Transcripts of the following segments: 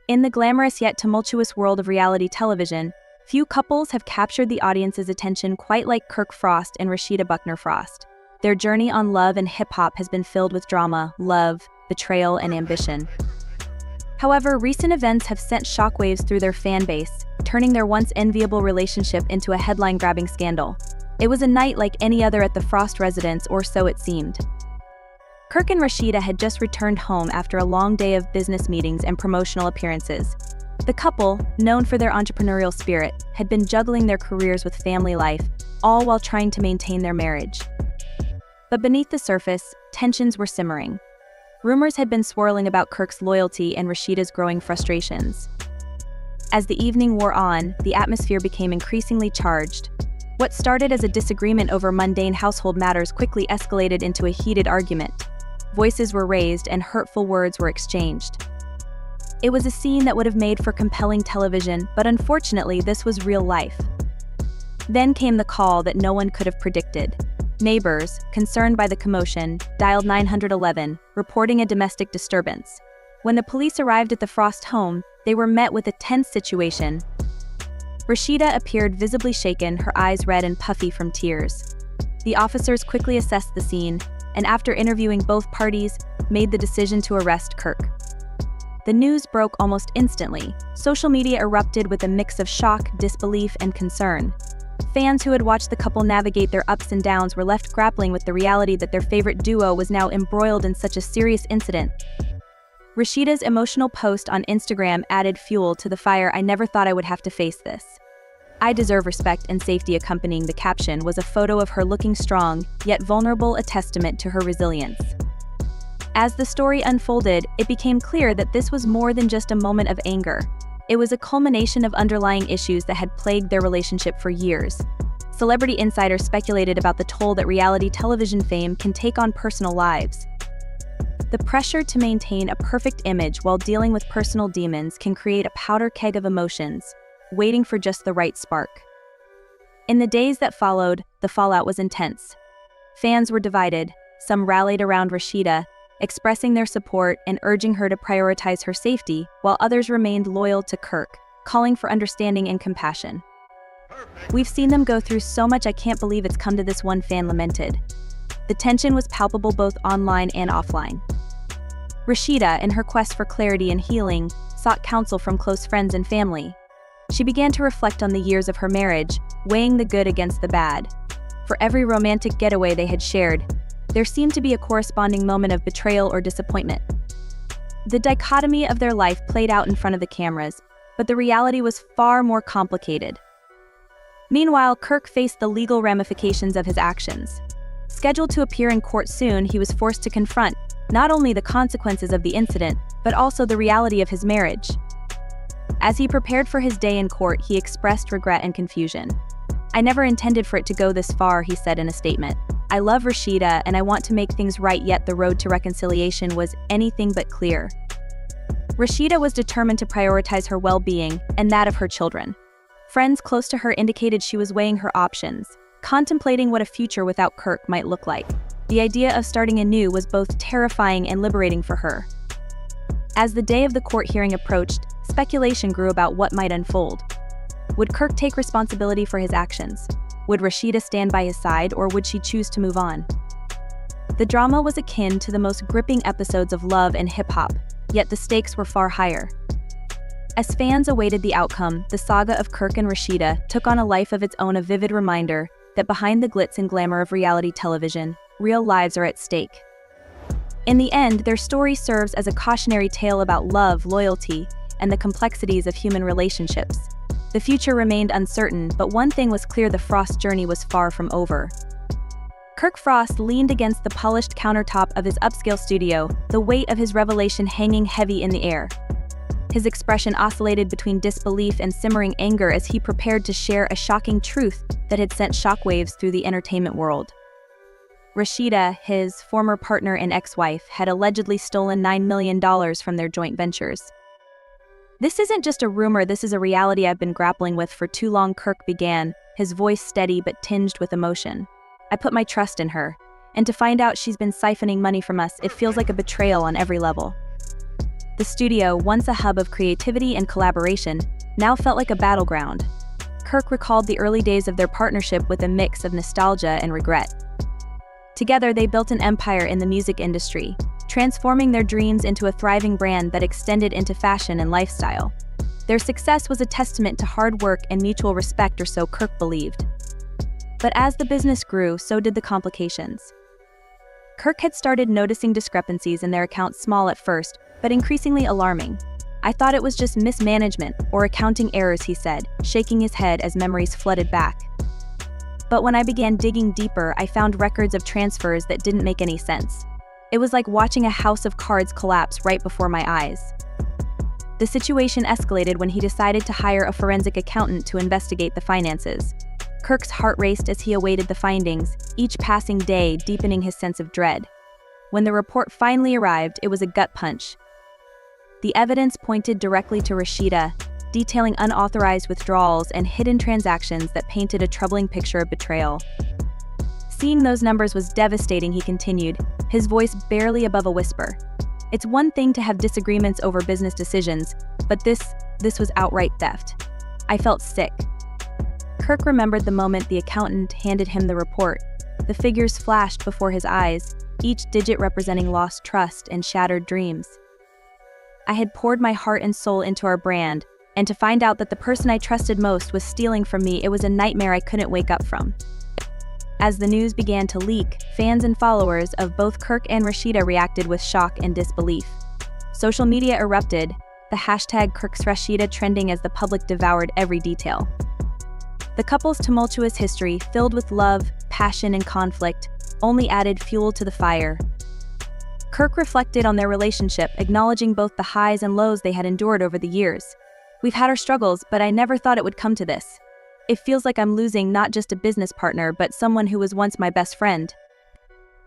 In the glamorous yet tumultuous world of reality television, few couples have captured the audience's attention quite like Kirk Frost and Rasheeda Buckner Frost. Their journey on Love and hip-hop has been filled with drama, love, betrayal, and ambition. However, recent events have sent shockwaves through their fan base, turning their once enviable relationship into a headline-grabbing scandal. It was a night like any other at the Frost residence, or so it seemed. Kirk and Rasheeda had just returned home after a long day of business meetings and promotional appearances. The couple, known for their entrepreneurial spirit, had been juggling their careers with family life, all while trying to maintain their marriage. But beneath the surface, tensions were simmering. Rumors had been swirling about Kirk's loyalty and Rasheeda's growing frustrations. As the evening wore on, the atmosphere became increasingly charged. What started as a disagreement over mundane household matters quickly escalated into a heated argument. Voices were raised and hurtful words were exchanged. It was a scene that would have made for compelling television, but unfortunately this was real life. Then came the call that no one could have predicted. Neighbors, concerned by the commotion, dialed 911, reporting a domestic disturbance. When the police arrived at the Frost home, they were met with a tense situation. Rasheeda appeared visibly shaken, her eyes red and puffy from tears. The officers quickly assessed the scene, and after interviewing both parties, made the decision to arrest Kirk. The news broke almost instantly. Social media erupted with a mix of shock, disbelief, and concern. Fans who had watched the couple navigate their ups and downs were left grappling with the reality that their favorite duo was now embroiled in such a serious incident. Rasheeda's emotional post on Instagram added fuel to the fire. "I never thought I would have to face this. I deserve respect and safety." Accompanying the caption was a photo of her looking strong, yet vulnerable, a testament to her resilience. As the story unfolded, it became clear that this was more than just a moment of anger. It was a culmination of underlying issues that had plagued their relationship for years. Celebrity insiders speculated about the toll that reality television fame can take on personal lives. The pressure to maintain a perfect image while dealing with personal demons can create a powder keg of emotions, waiting for just the right spark. In the days that followed, the fallout was intense. Fans were divided. Some rallied around Rasheeda, expressing their support and urging her to prioritize her safety, while others remained loyal to Kirk, calling for understanding and compassion. "We've seen them go through so much, I can't believe it's come to this," one fan lamented. The tension was palpable both online and offline. Rasheeda, in her quest for clarity and healing, sought counsel from close friends and family. She began to reflect on the years of her marriage, weighing the good against the bad. For every romantic getaway they had shared, there seemed to be a corresponding moment of betrayal or disappointment. The dichotomy of their life played out in front of the cameras, but the reality was far more complicated. Meanwhile, Kirk faced the legal ramifications of his actions. Scheduled to appear in court soon, he was forced to confront not only the consequences of the incident, but also the reality of his marriage. As he prepared for his day in court, he expressed regret and confusion. "I never intended for it to go this far," he said in a statement. "I love Rasheeda and I want to make things right, yet the road to reconciliation was anything but clear." Rasheeda was determined to prioritize her well-being and that of her children. Friends close to her indicated she was weighing her options, contemplating what a future without Kirk might look like. The idea of starting anew was both terrifying and liberating for her. As the day of the court hearing approached, speculation grew about what might unfold. Would Kirk take responsibility for his actions? Would Rasheeda stand by his side, or would she choose to move on? The drama was akin to the most gripping episodes of Love and hip-hop, yet the stakes were far higher. As fans awaited the outcome, the saga of Kirk and Rasheeda took on a life of its own, a vivid reminder that behind the glitz and glamour of reality television, real lives are at stake. In the end, their story serves as a cautionary tale about love, loyalty, and the complexities of human relationships. The future remained uncertain, but one thing was clear: the Frost journey was far from over. Kirk Frost leaned against the polished countertop of his upscale studio, the weight of his revelation hanging heavy in the air. His expression oscillated between disbelief and simmering anger as he prepared to share a shocking truth that had sent shockwaves through the entertainment world. Rasheeda, his former partner and ex-wife, had allegedly stolen $9 million from their joint ventures. "This isn't just a rumor, this is a reality I've been grappling with for too long," Kirk began, his voice steady but tinged with emotion. "I put my trust in her, and to find out she's been siphoning money from us, it feels like a betrayal on every level." The studio, once a hub of creativity and collaboration, now felt like a battleground. Kirk recalled the early days of their partnership with a mix of nostalgia and regret. Together, they built an empire in the music industry, transforming their dreams into a thriving brand that extended into fashion and lifestyle. Their success was a testament to hard work and mutual respect, or so Kirk believed. But as the business grew, so did the complications. Kirk had started noticing discrepancies in their accounts, small at first, but increasingly alarming. "I thought it was just mismanagement or accounting errors," he said, shaking his head as memories flooded back. "But when I began digging deeper, I found records of transfers that didn't make any sense. It was like watching a house of cards collapse right before my eyes." The situation escalated when he decided to hire a forensic accountant to investigate the finances. Kirk's heart raced as he awaited the findings, each passing day deepening his sense of dread. When the report finally arrived, it was a gut punch. The evidence pointed directly to Rasheeda, detailing unauthorized withdrawals and hidden transactions that painted a troubling picture of betrayal. "Seeing those numbers was devastating," he continued, his voice barely above a whisper. "It's one thing to have disagreements over business decisions, but this was outright theft. I felt sick." Kirk remembered the moment the accountant handed him the report. The figures flashed before his eyes, each digit representing lost trust and shattered dreams. "I had poured my heart and soul into our brand, and to find out that the person I trusted most was stealing from me, it was a nightmare I couldn't wake up from." As the news began to leak, fans and followers of both Kirk and Rasheeda reacted with shock and disbelief. Social media erupted, the hashtag #KirksRasheeda trending as the public devoured every detail. The couple's tumultuous history, filled with love, passion, and conflict, only added fuel to the fire. Kirk reflected on their relationship, acknowledging both the highs and lows they had endured over the years. "We've had our struggles, but I never thought it would come to this. It feels like I'm losing not just a business partner, but someone who was once my best friend."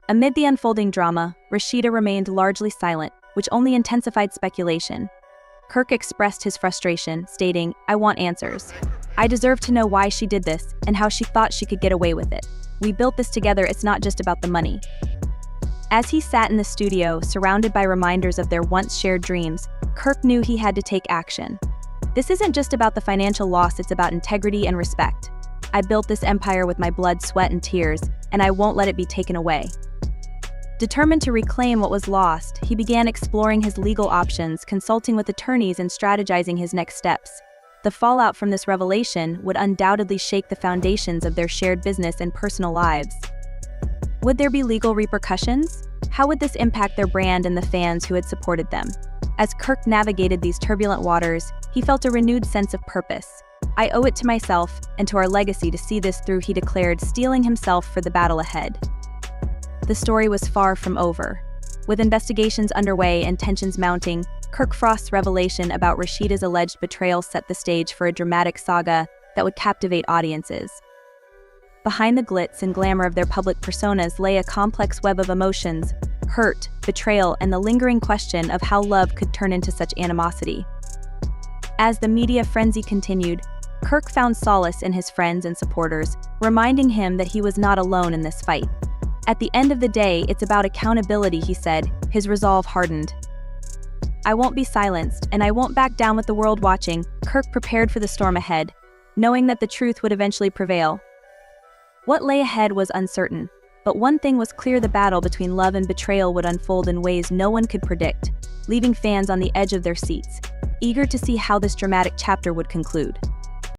Amid the unfolding drama, Rasheeda remained largely silent, which only intensified speculation. Kirk expressed his frustration, stating, "I want answers. I deserve to know why she did this and how she thought she could get away with it. We built this together, it's not just about the money." As he sat in the studio, surrounded by reminders of their once-shared dreams, Kirk knew he had to take action. "This isn't just about the financial loss, it's about integrity and respect. I built this empire with my blood, sweat, and tears, and I won't let it be taken away." Determined to reclaim what was lost, he began exploring his legal options, consulting with attorneys and strategizing his next steps. The fallout from this revelation would undoubtedly shake the foundations of their shared business and personal lives. Would there be legal repercussions? How would this impact their brand and the fans who had supported them? As Kirk navigated these turbulent waters, he felt a renewed sense of purpose. "I owe it to myself and to our legacy to see this through," he declared, steeling himself for the battle ahead. The story was far from over. With investigations underway and tensions mounting, Kirk Frost's revelation about Rasheeda's alleged betrayal set the stage for a dramatic saga that would captivate audiences. Behind the glitz and glamour of their public personas lay a complex web of emotions: hurt, betrayal, and the lingering question of how love could turn into such animosity. As the media frenzy continued, Kirk found solace in his friends and supporters, reminding him that he was not alone in this fight. "At the end of the day, it's about accountability," he said, his resolve hardened. "I won't be silenced, and I won't back down with the world watching." Kirk prepared for the storm ahead, knowing that the truth would eventually prevail. What lay ahead was uncertain, but one thing was clear: the battle between love and betrayal would unfold in ways no one could predict, leaving fans on the edge of their seats, eager to see how this dramatic chapter would conclude.